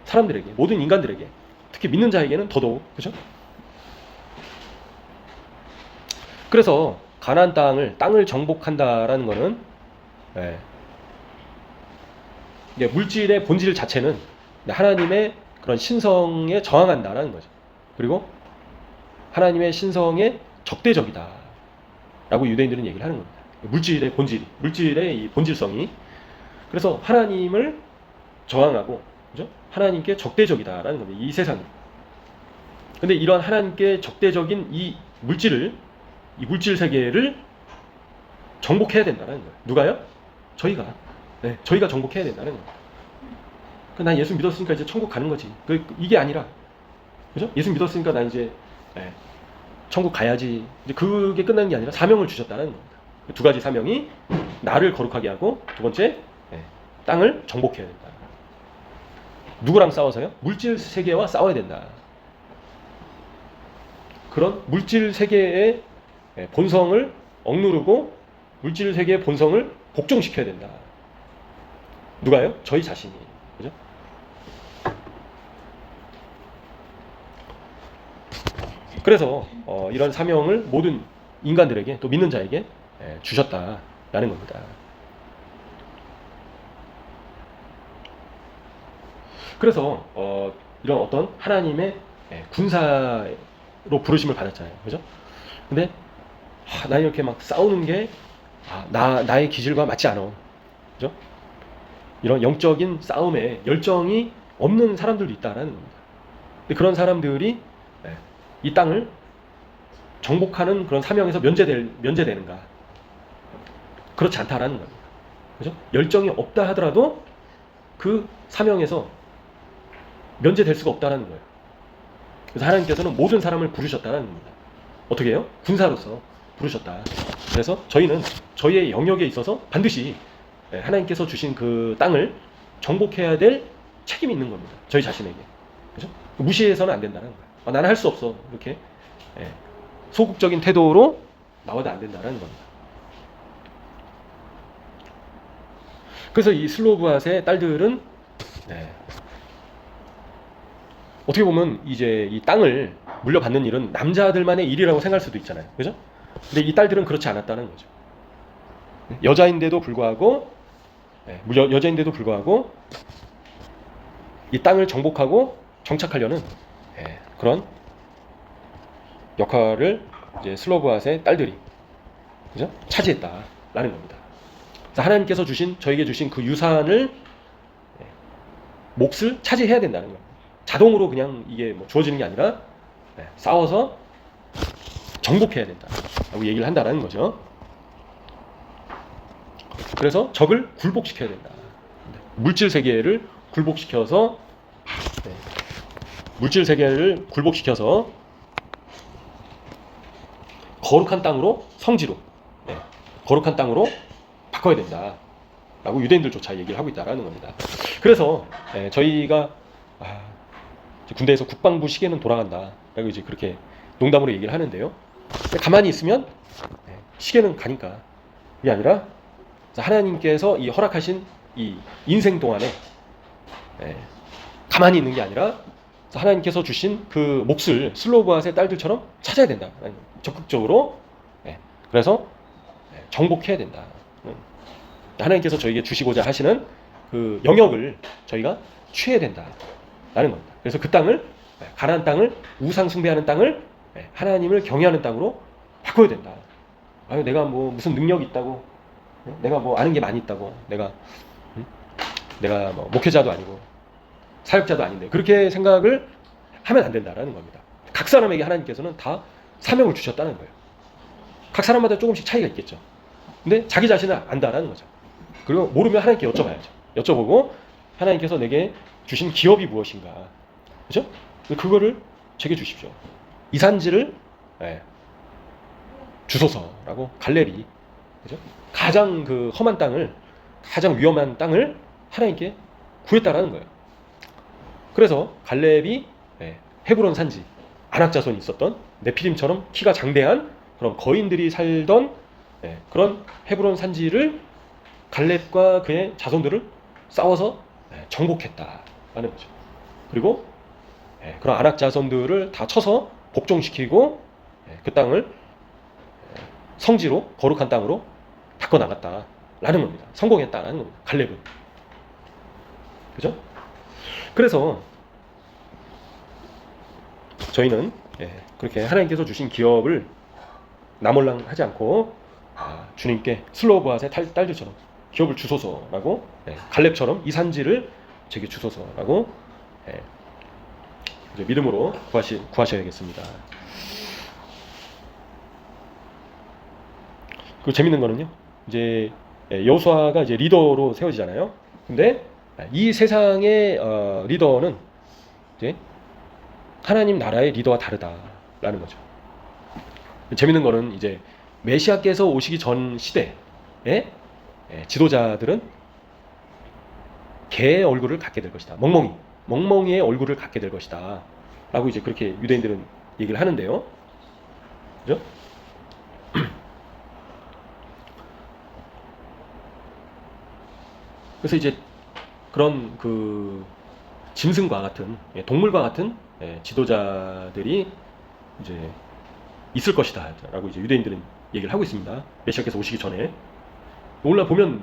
사람들에게, 모든 인간들에게, 특히 믿는 자에게는 더더욱. 그렇죠? 그래서 가나안 땅을 정복한다라는 것은 물질의 본질 자체는 하나님의 그런 신성에 저항한다라는 거죠. 그리고 하나님의 신성에 적대적이다 라고 유대인들은 얘기를 하는 겁니다. 물질의 이 본질성이. 그래서 하나님을 저항하고, 그죠? 하나님께 적대적이다라는 겁니다. 이 세상이. 근데 이런 하나님께 적대적인 이 물질 세계를 정복해야 된다는 거예요. 누가요? 저희가 정복해야 된다는 거예요. 난 예수 믿었으니까 이제 천국 가는 거지. 이게 아니라, 그죠? 예수 믿었으니까 난 이제 천국 가야지. 이제 그게 끝나는 게 아니라 사명을 주셨다는 겁니다. 두 가지 사명이 나를 거룩하게 하고, 두 번째 땅을 정복해야 된다. 누구랑 싸워서요? 물질 세계와 싸워야 된다. 그런 물질 세계의 본성을 억누르고 물질 세계의 본성을 복종시켜야 된다. 누가요? 저희 자신이. 그죠? 그래서 이런 사명을 모든 인간들에게, 또 믿는 자에게 주셨다라는 겁니다. 그래서 이런 어떤 하나님의 군사로 부르심을 받았잖아요. 그죠? 근데 나 이렇게 막 싸우는 게 나의 기질과 맞지 않아. 그죠? 이런 영적인 싸움에 열정이 없는 사람들도 있다라는 겁니다. 근데 그런 사람들이 이 땅을 정복하는 그런 사명에서 면제되는가? 그렇지 않다라는 겁니다. 그죠? 열정이 없다 하더라도 그 사명에서 면제될 수가 없다라는 거예요. 그래서 하나님께서는 모든 사람을 부르셨다는 겁니다. 어떻게 해요? 군사로서 부르셨다. 그래서 저희는 저희의 영역에 있어서 반드시 하나님께서 주신 그 땅을 정복해야 될 책임이 있는 겁니다. 저희 자신에게. 그죠? 무시해서는 안 된다는 거예요. 나는 할 수 없어. 이렇게 소극적인 태도로 나와도 안 된다는 겁니다. 그래서 이 슬로브앗의 딸들은 어떻게 보면 이제 이 땅을 물려받는 일은 남자들만의 일이라고 생각할 수도 있잖아요. 그죠? 근데 이 딸들은 그렇지 않았다는 거죠. 여자인데도 불구하고 여자인데도 불구하고 이 땅을 정복하고 정착하려는 그런 역할을 이제 슬로브앗의 딸들이 그죠? 차지했다라는 겁니다. 하나님께서 저에게 주신 그 유산을 몫을 차지해야 된다는 거예요. 자동으로 그냥 이게 뭐 주어지는 게 아니라 싸워서 정복해야 된다라고 얘기를 한다는 거죠. 그래서 적을 굴복시켜야 된다. 물질 세계를 굴복시켜서 거룩한 땅으로 성지로 거룩한 땅으로 바꿔야 된다라고 유대인들조차 얘기를 하고 있다라는 겁니다. 그래서 저희가 군대에서 국방부 시계는 돌아간다라고 이제 그렇게 농담으로 얘기를 하는데요. 가만히 있으면 시계는 가니까 그게 아니라 하나님께서 이 허락하신 이 인생 동안에 가만히 있는 게 아니라 하나님께서 주신 그 몫을 슬로브앗의 딸들처럼 찾아야 된다. 적극적으로 그래서 정복해야 된다. 하나님께서 저에게 주시고자 하시는 그 영역을 저희가 취해야 된다라는 겁니다. 그래서 그 땅을 가나안 땅을 우상 숭배하는 땅을 하나님을 경외하는 땅으로 바꿔야 된다. 내가 뭐 무슨 능력이 있다고, 내가 뭐 아는 게 많이 있다고, 내가 뭐 목회자도 아니고 사역자도 아닌데 그렇게 생각을 하면 안 된다라는 겁니다. 각 사람에게 하나님께서는 다 사명을 주셨다는 거예요. 각 사람마다 조금씩 차이가 있겠죠. 근데 자기 자신을 안다라는 거죠. 그리고 모르면 하나님께 여쭤봐야죠. 여쭤보고 하나님께서 내게 주신 기업이 무엇인가, 그죠? 그거를 제게 주십시오. 이 산지를 주소서라고 갈렙이, 그죠? 가장 그 험한 땅을, 가장 위험한 땅을 하나님께 구했다라는 거예요. 그래서 갈렙이 헤브론 산지, 아낙 자손이 있었던 네피림처럼 키가 장대한 그런 거인들이 살던 그런 헤브론 산지를 갈렙과 그의 자손들을 싸워서 정복했다라는 거죠. 그리고 그런 아낙 자손들을 다 쳐서 복종시키고 그 땅을 성지로, 거룩한 땅으로 바꿔 나갔다라는 겁니다. 성공했다라는 겁니다. 갈렙은. 그죠? 그래서 저희는 그렇게 하나님께서 주신 기업을 나몰랑 하지 않고 주님께 슬로브앗의 딸들처럼 기업을 주소서라고, 갈렙처럼 이 산지를 제게 주소서라고 이제 믿음으로 구하셔야겠습니다. 그 재밌는 거는요, 이제 여호수아가 이제 리더로 세워지잖아요. 근데 이 세상의 리더는 이제 하나님 나라의 리더와 다르다라는 거죠. 재밌는 거는 이제 메시아께서 오시기 전 시대에 지도자들은 개의 얼굴을 갖게 될 것이다. 멍멍이의 얼굴을 갖게 될 것이다. 라고 이제 그렇게 유대인들은 얘기를 하는데요. 그죠? 그래서 이제 그런 그 짐승과 같은, 동물과 같은 지도자들이 이제 있을 것이다 라고 이제 유대인들은 얘기를 하고 있습니다. 메시아께서 오시기 전에. 올라 보면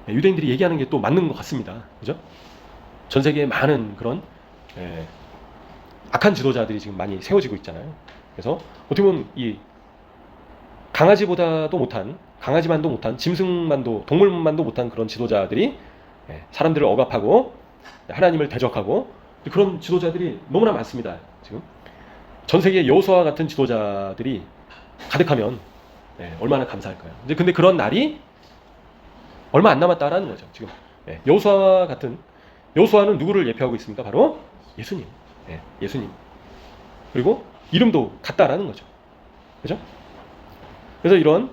유대인들이 얘기하는 게 또 맞는 것 같습니다. 그죠? 전 세계에 많은 그런 악한 지도자들이 지금 많이 세워지고 있잖아요. 그래서 어떻게 보면 이 강아지만도 못한 짐승만도, 동물만도 못한 그런 지도자들이 사람들을 억압하고 하나님을 대적하고 그런 지도자들이 너무나 많습니다. 지금 전 세계 여호수아와 같은 지도자들이 가득하면 얼마나 감사할까요? 근데 그런 날이 얼마 안 남았다라는 거죠. 지금 여호수아는 누구를 예표하고 있습니까? 바로 예수님. 예수님. 그리고 이름도 같다라는 거죠. 그죠? 그래서 이런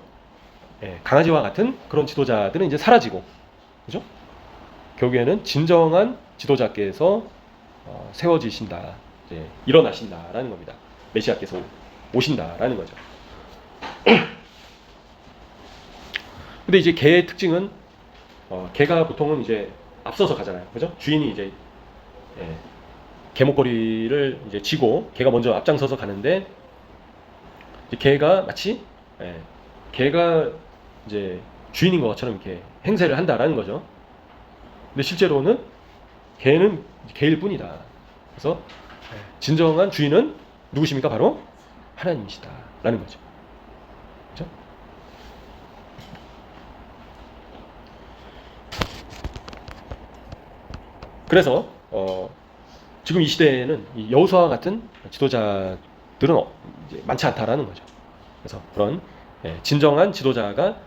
강아지와 같은 그런 지도자들은 이제 사라지고, 그죠? 결국에는 진정한 지도자께서 세워지신다, 이제 일어나신다라는 겁니다. 메시아께서 오신다라는 거죠. 근데 이제 개의 특징은 개가 보통은 이제 앞서서 가잖아요, 그죠? 주인이 이제 개 목걸이를 이제 쥐고 개가 먼저 앞장서서 가는데, 이제 개가 마치 개가 이제 주인인 것처럼 이렇게 행세를 한다라는 거죠. 근데 실제로는 개는 개일 뿐이다. 그래서 진정한 주인은 누구십니까? 바로 하나님이시다라는 거죠. 그렇죠? 그래서 지금 이 시대에는 이 여호수아와 같은 지도자들은 이제 많지 않다라는 거죠. 그래서 그런 진정한 지도자가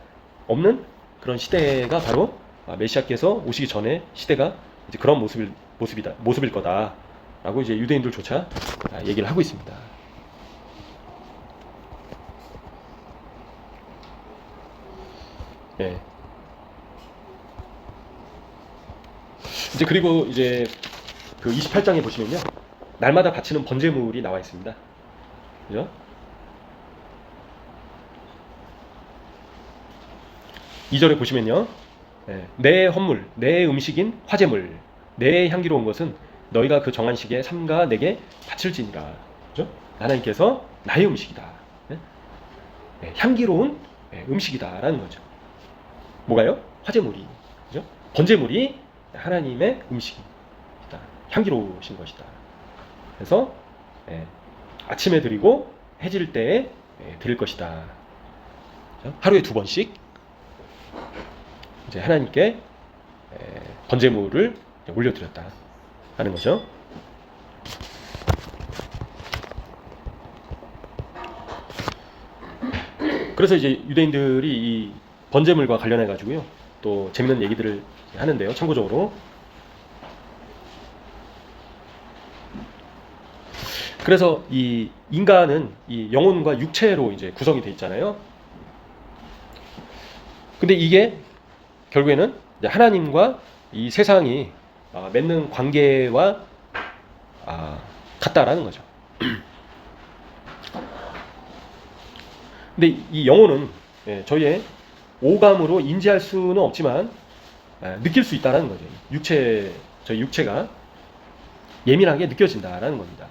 없는 그런 시대가 바로 메시아께서 오시기 전에 시대가 이제 그런 모습일 거다라고 이제 유대인들조차 얘기를 하고 있습니다. 네. 이제 그리고 이제 그 28장에 보시면요, 날마다 바치는 번제물이 나와 있습니다. 그죠? 2절에 보시면요, 내 헌물, 내 음식인 화제물, 내 향기로운 것은 너희가 그 정한 시기에 삼가 내게 바칠지니라. 그죠? 하나님께서 나의 음식이다, 향기로운 음식이다라는 거죠. 뭐가요? 화제물이, 그죠? 번제물이 하나님의 음식이다, 향기로우신 것이다. 그래서 아침에 드리고 해질 때에 드릴 것이다. 그죠? 하루에 2번씩 이제 하나님께 번제물을 올려드렸다 하는 거죠. 그래서 이제 유대인들이 이 번제물과 관련해 가지고요, 또 재밌는 얘기들을 하는데요. 참고적으로, 그래서 이 인간은 이 영혼과 육체로 이제 구성이 돼 있잖아요. 근데 이게 결국에는 이제 하나님과 이 세상이 맺는 관계와 같다라는 거죠. 근데 이 영혼은 저희의 오감으로 인지할 수는 없지만 느낄 수 있다라는 거죠. 저희 육체가 예민하게 느껴진다라는 겁니다.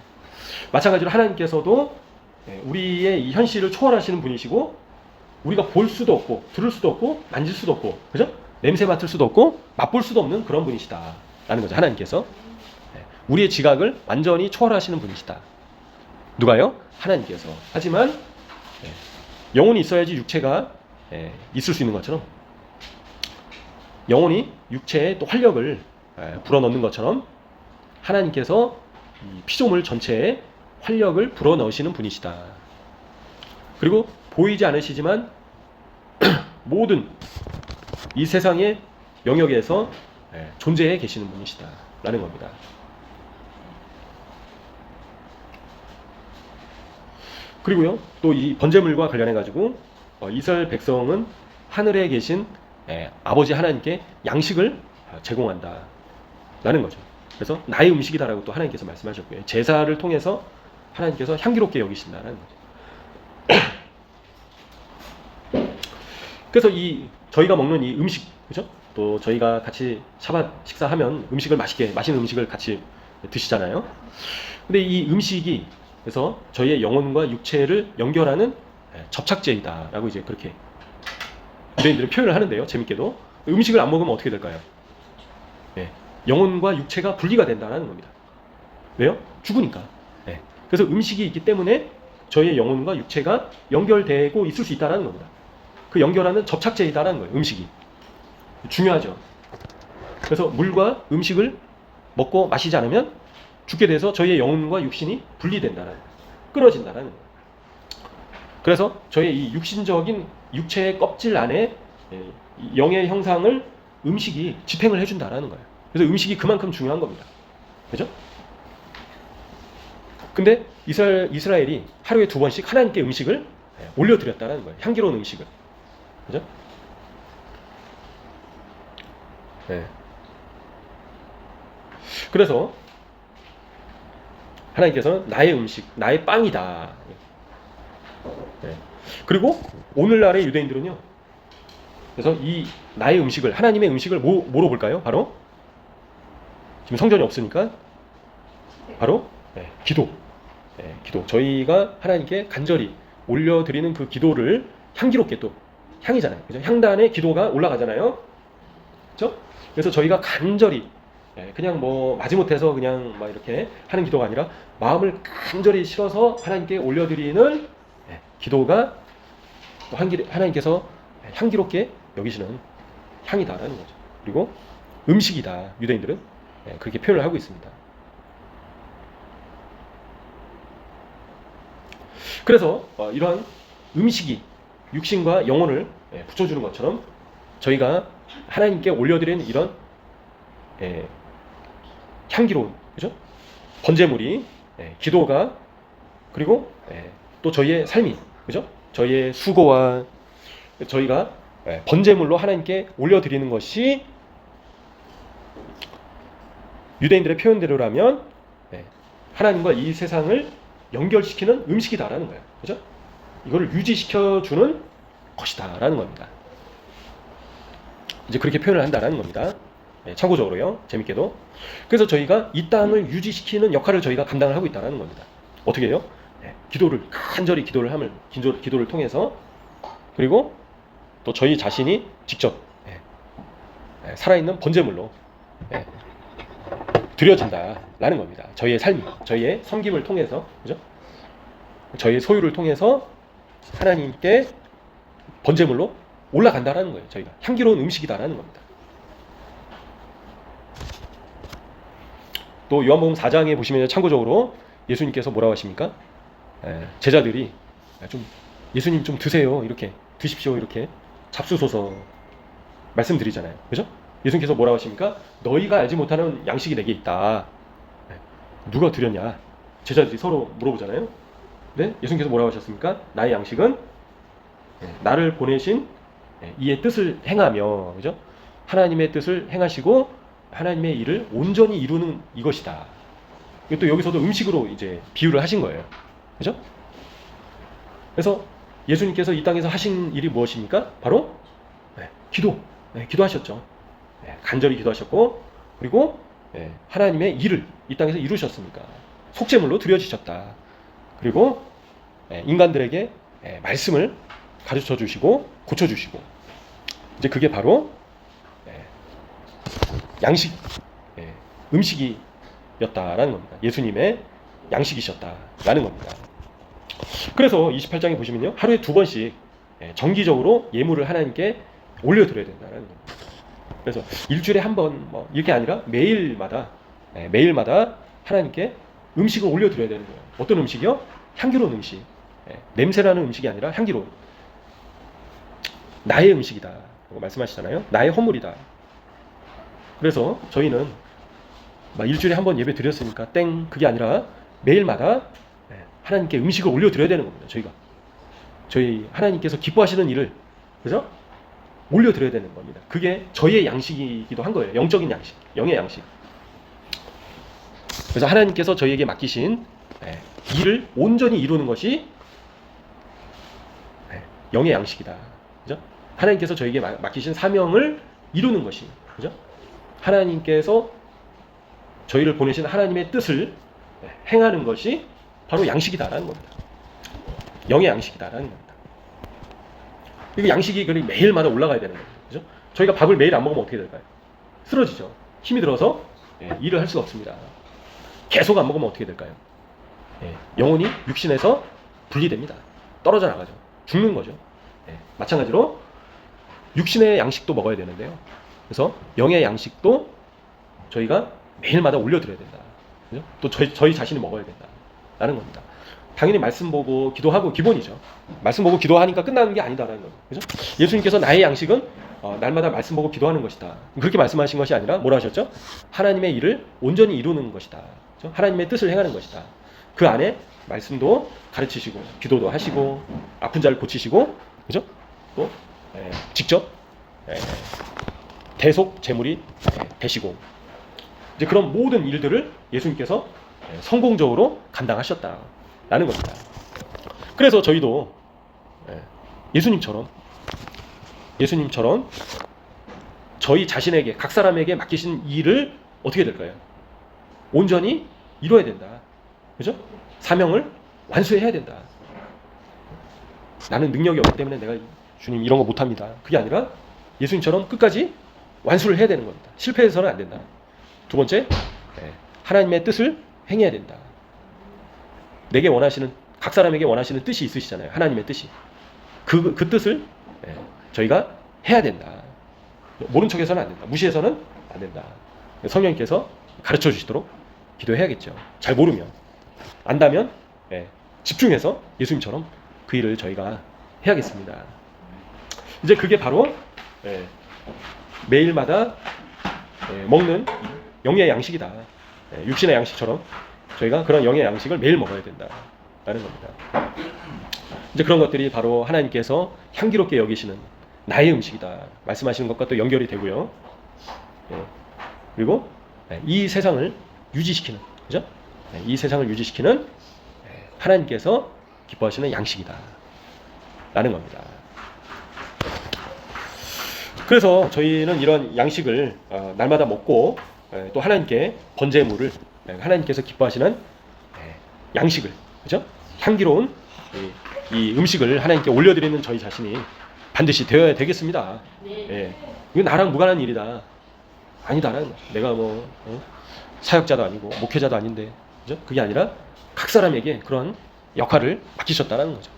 마찬가지로 하나님께서도 우리의 이 현실을 초월하시는 분이시고, 우리가 볼 수도 없고 들을 수도 없고 만질 수도 없고, 그죠? 냄새 맡을 수도 없고 맛볼 수도 없는 그런 분이시다라는 거죠. 하나님께서 우리의 지각을 완전히 초월하시는 분이시다. 누가요? 하나님께서. 하지만 영혼이 있어야지 육체가 있을 수 있는 것처럼, 영혼이 육체에 또 활력을 불어넣는 것처럼, 하나님께서 이 피조물 전체에 활력을 불어넣으시는 분이시다. 그리고 보이지 않으시지만 모든 이 세상의 영역에서 존재해 계시는 분이시다 라는 겁니다. 그리고요, 또 이 번제물과 관련해 가지고 이스라엘 백성은 하늘에 계신 아버지 하나님께 양식을 제공한다 라는 거죠. 그래서 나의 음식이다라고 또 하나님께서 말씀하셨고요, 제사를 통해서 하나님께서 향기롭게 여기신다라는 거죠. 그래서 이 저희가 먹는 이 음식, 그죠? 또 저희가 같이 샤밧 식사하면 맛있는 음식을 같이 드시잖아요. 근데 이 음식이 그래서 저희의 영혼과 육체를 연결하는 접착제이다라고 이제 그렇게 유대인들은 표현을 하는데요. 재밌게도 음식을 안 먹으면 어떻게 될까요? 영혼과 육체가 분리가 된다는 겁니다. 왜요? 죽으니까. 그래서 음식이 있기 때문에 저희의 영혼과 육체가 연결되고 있을 수 있다는 겁니다. 그 연결하는 접착제이다라는 거예요. 음식이 중요하죠. 그래서 물과 음식을 먹고 마시지 않으면 죽게 돼서 저희의 영혼과 육신이 분리된다는 거예요. 끊어진다는 거예요. 그래서 저희의 이 육신적인 육체의 껍질 안에 영의 형상을 음식이 집행을 해준다라는 거예요. 그래서 음식이 그만큼 중요한 겁니다. 그죠? 근데 이스라엘이 하루에 2번씩 하나님께 음식을 올려드렸다는 거예요. 향기로운 음식을. 그죠? 네. 그래서 하나님께서는 나의 음식, 나의 빵이다. 네. 그리고 오늘날의 유대인들은요. 그래서 이 나의 음식을, 하나님의 음식을 뭐로 볼까요? 바로 지금 성전이 없으니까 바로 기도. 기도. 저희가 하나님께 간절히 올려드리는 그 기도를 향기롭게, 또 향이잖아요. 그죠? 향단에 기도가 올라가잖아요. 그렇죠? 그래서 저희가 간절히 그냥 뭐 마지못해서 그냥 막 이렇게 하는 기도가 아니라 마음을 간절히 실어서 하나님께 올려드리는 기도가 또 하나님께서 향기롭게 여기시는 향이다라는 거죠. 그리고 음식이다. 유대인들은 그렇게 표현을 하고 있습니다. 그래서 이러한 음식이 육신과 영혼을 붙여주는 것처럼 저희가 하나님께 올려드리는 이런 향기로운, 그죠? 번제물이, 기도가, 그리고 또 저희의 삶이, 그죠? 저희의 수고와 저희가 번제물로 하나님께 올려드리는 것이 유대인들의 표현대로라면 하나님과 이 세상을 연결시키는 음식이다라는 거예요. 그죠? 이거를 유지시켜주는 것이다라는 겁니다. 이제 그렇게 표현을 한다라는 겁니다. 참고적으로요. 재밌게도. 그래서 저희가 이 땅을 유지시키는 역할을 저희가 감당을 하고 있다는 겁니다. 어떻게 해요? 기도를 간절히 기도를 통해서, 그리고 또 저희 자신이 직접 살아있는 번제물로 드려진다라는 겁니다. 저희의 삶이, 저희의 섬김을 통해서, 그죠? 저희의 소유를 통해서 하나님께 번제물로 올라간다라는 거예요. 저희가 향기로운 음식이다라는 겁니다. 또 요한복음 4장에 보시면 참고적으로 예수님께서 뭐라고 하십니까? 제자들이 좀 예수님 좀 드세요, 이렇게 드십시오, 이렇게 잡수소서 말씀드리잖아요. 그죠? 예수님께서 뭐라고 하십니까? 너희가 알지 못하는 양식이 내게 있다. 누가 드렸냐? 제자들이 서로 물어보잖아요. 네? 예수님께서 뭐라고 하셨습니까? 나의 양식은 나를 보내신 이의 뜻을 행하며, 그죠? 하나님의 뜻을 행하시고 하나님의 일을 온전히 이루는 이것이다. 또 여기서도 음식으로 이제 비유를 하신 거예요. 그죠? 그래서 예수님께서 이 땅에서 하신 일이 무엇입니까? 바로 기도. 기도하셨죠. 간절히 기도하셨고, 그리고 하나님의 일을 이 땅에서 이루셨으니까 속죄물로 드려지셨다. 그리고 인간들에게 말씀을 가르쳐 주시고 고쳐 주시고, 이제 그게 바로 양식, 음식이었다라는 겁니다. 예수님의 양식이셨다라는 겁니다. 그래서 28장에 보시면요, 하루에 2번씩 정기적으로 예물을 하나님께 올려드려야 된다는 겁니다. 그래서 일주일에 한 번 뭐 이렇게 아니라 매일마다 하나님께 음식을 올려드려야 되는 거예요. 어떤 음식이요? 향기로운 음식. 냄새나는 음식이 아니라 향기로운, 나의 음식이다 라고 말씀하시잖아요. 나의 헌물이다. 그래서 저희는 막 일주일에 한 번 예배 드렸으니까 땡, 그게 아니라 매일마다 하나님께 음식을 올려드려야 되는 겁니다. 저희 하나님께서 기뻐하시는 일을, 그죠? 올려드려야 되는 겁니다. 그게 저희의 양식이기도 한 거예요. 영적인 양식, 영의 양식. 그래서 하나님께서 저희에게 맡기신 일을 온전히 이루는 것이 영의 양식이다. 그죠? 하나님께서 저희에게 맡기신 사명을 이루는 것이, 그죠? 하나님께서 저희를 보내신 하나님의 뜻을 행하는 것이 바로 양식이다라는 겁니다. 영의 양식이다라는 겁니다. 이 양식이 매일마다 올라가야 되는 거예요. 그죠? 저희가 밥을 매일 안 먹으면 어떻게 될까요? 쓰러지죠. 힘이 들어서 일을 할 수가 없습니다. 계속 안 먹으면 어떻게 될까요? 영혼이 육신에서 분리됩니다. 떨어져 나가죠. 죽는 거죠. 마찬가지로 육신의 양식도 먹어야 되는데요. 그래서 영의 양식도 저희가 매일마다 올려드려야 된다. 그죠? 또 저희 자신이 먹어야 된다라는 겁니다. 당연히 말씀 보고 기도하고 기본이죠. 말씀 보고 기도하니까 끝나는 게 아니다라는 거죠. 그죠? 예수님께서 나의 양식은 날마다 말씀 보고 기도하는 것이다. 그렇게 말씀하신 것이 아니라 뭐라 하셨죠? 하나님의 일을 온전히 이루는 것이다. 그죠? 하나님의 뜻을 행하는 것이다. 그 안에 말씀도 가르치시고 기도도 하시고 아픈 자를 고치시고 그죠? 또 직접 대속 제물이 되시고 이제 그런 모든 일들을 예수님께서 성공적으로 감당하셨다라는 겁니다. 그래서 저희도 예수님처럼 저희 자신에게 각 사람에게 맡기신 일을 어떻게 될까요? 온전히 이뤄야 된다. 그죠? 사명을 완수해야 된다. 나는 능력이 없기 때문에 내가 주님 이런 거 못합니다. 그게 아니라 예수님처럼 끝까지 완수를 해야 되는 겁니다. 실패해서는 안 된다. 두 번째, 하나님의 뜻을 행해야 된다. 내게 원하시는 각 사람에게 원하시는 뜻이 있으시잖아요. 하나님의 뜻이. 그 뜻을 저희가 해야 된다. 모른 척해서는 안 된다. 무시해서는 안 된다. 성령님께서 가르쳐 주시도록 기도해야겠죠. 잘 모르면. 안다면 집중해서 예수님처럼 그 일을 저희가 해야겠습니다. 이제 그게 바로 매일마다 먹는 영의 양식이다. 육신의 양식처럼 저희가 그런 영의 양식을 매일 먹어야 된다라는 겁니다. 이제 그런 것들이 바로 하나님께서 향기롭게 여기시는 나의 음식이다 말씀하시는 것과 또 연결이 되고요. 그리고 이 세상을 유지시키는, 그죠? 이 세상을 유지시키는 하나님께서 기뻐하시는 양식이다 라는 겁니다. 그래서 저희는 이런 양식을 날마다 먹고 또 하나님께 번제물을 하나님께서 기뻐하시는 양식을, 그죠? 향기로운 이 음식을 하나님께 올려드리는 저희 자신이 반드시 되어야 되겠습니다. 이거 나랑 무관한 일이다. 아니다. 내가 사역자도 아니고 목회자도 아닌데, 그죠? 그게 아니라 각 사람에게 그런 역할을 맡기셨다라는 거죠.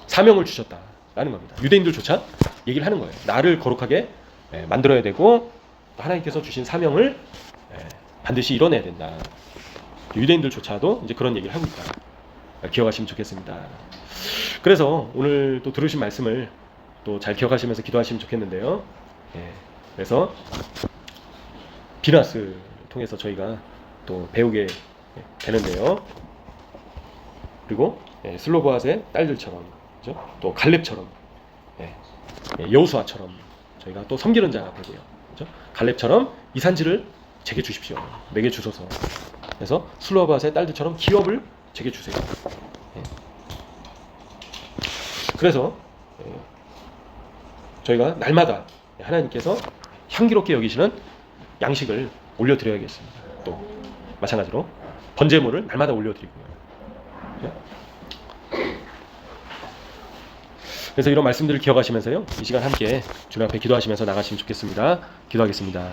사명을 주셨다라는 겁니다. 유대인들조차 얘기를 하는 거예요. 나를 거룩하게 만들어야 되고 하나님께서 주신 사명을 반드시 이뤄내야 된다. 유대인들조차도 이제 그런 얘기를 하고 있다. 기억하시면 좋겠습니다. 그래서 오늘 또 들으신 말씀을 또 잘 기억하시면서 기도하시면 좋겠는데요. 그래서 비나스 통해서 저희가 또 배우게 되는데요. 그리고 슬로보앗의 딸들처럼, 그죠? 또 갈렙처럼, 여호수아처럼 저희가 또 섬기는 자가 되고요. 그죠? 갈렙처럼 이 산지를 제게 주십시오. 내게 주소서. 그래서 슬로보앗의 딸들처럼 기업을 제게 주세요. 그래서 저희가 날마다 하나님께서 향기롭게 여기시는 양식을 올려드려야겠습니다. 또 마찬가지로 번제물을 날마다 올려드리고요. 그래서 이런 말씀들을 기억하시면서요, 이 시간 함께 주님 앞에 기도하시면서 나가시면 좋겠습니다. 기도하겠습니다.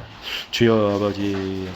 주여 아버지,